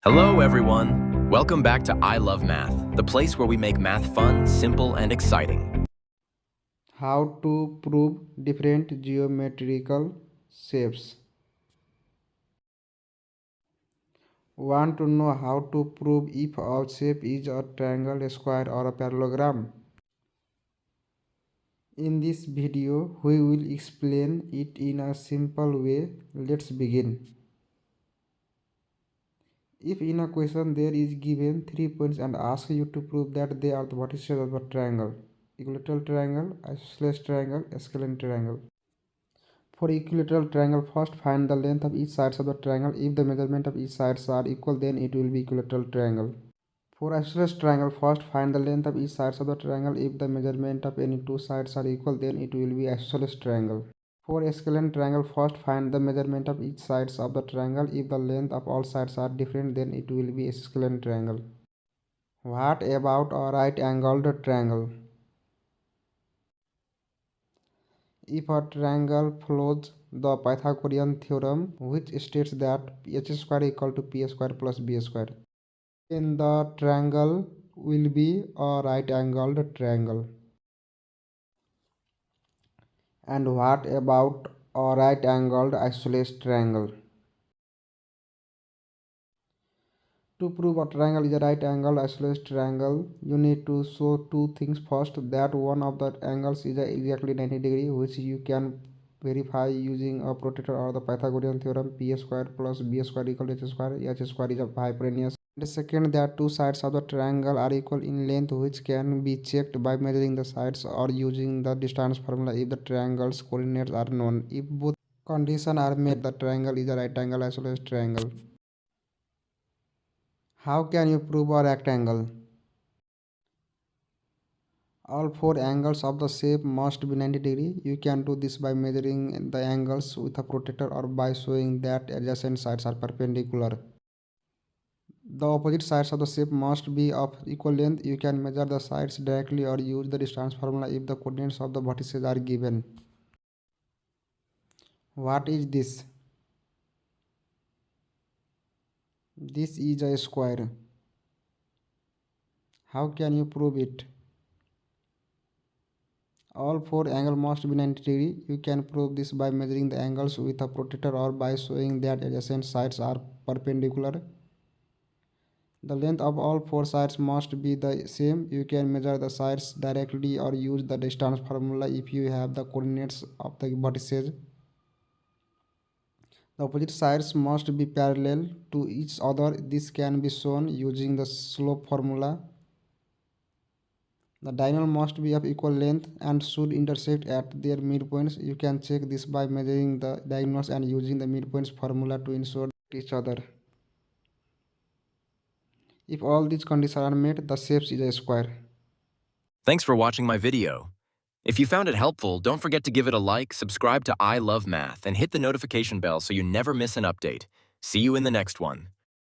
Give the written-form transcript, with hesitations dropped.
Hello, everyone. Welcome back to I Love Math, the place where we make math fun, simple, and exciting. How to prove different geometrical shapes. Want to know how to prove if a shape is a triangle, a square, or a parallelogram? In this video, we will explain it in a simple way. Let's begin. If in a question there is given 3 points and asks you to prove that they are the vertices of a triangle, equilateral triangle, isosceles triangle, scalene triangle. For equilateral triangle, first find the length of each sides of the triangle. If the measurement of each sides are equal, then it will be equilateral triangle. For isosceles triangle, first find the length of each sides of the triangle. If the measurement of any two sides are equal, then it will be isosceles triangle. For scalene triangle, first find the measurement of each sides of the triangle. If the length of all sides are different, then it will be a scalene triangle. What about a right-angled triangle? If a triangle follows the Pythagorean theorem, which states that h square equal to p square plus b square, then the triangle will be a right-angled triangle. And what about a right-angled isosceles triangle? To prove a triangle is a right-angled isosceles triangle, you need to show two things. First, that one of the angles is exactly 90 degrees, which you can verify using a protractor or the Pythagorean theorem. P square plus b square equal to h square. H square is a hypotenuse. The second, that two sides of the triangle are equal in length, which can be checked by measuring the sides or using the distance formula if the triangle's coordinates are known. If both conditions are met, the triangle is a right-angled isosceles triangle. How can you prove a rectangle? All four angles of the shape must be 90 degrees. You can do this by measuring the angles with a protractor or by showing that adjacent sides are perpendicular. The opposite sides of the shape must be of equal length. You can measure the sides directly or use the distance formula if the coordinates of the vertices are given. What is this? This is a square. How can you prove it? All four angles must be 90 degrees. You can prove this by measuring the angles with a protractor or by showing that adjacent sides are perpendicular. The length of all four sides must be the same. You can measure the sides directly or use the distance formula if you have the coordinates of the vertices. The opposite sides must be parallel to each other. This can be shown using the slope formula. The diagonal must be of equal length and should intersect at their midpoints. You can check this by measuring the diagonals and using the midpoints formula to ensure each other. If all these conditions are met, the shape is a square. Thanks for watching my video. If you found it helpful, don't forget to give it a like, subscribe to I Love Math, and hit the notification bell so you never miss an update. See you in the next one.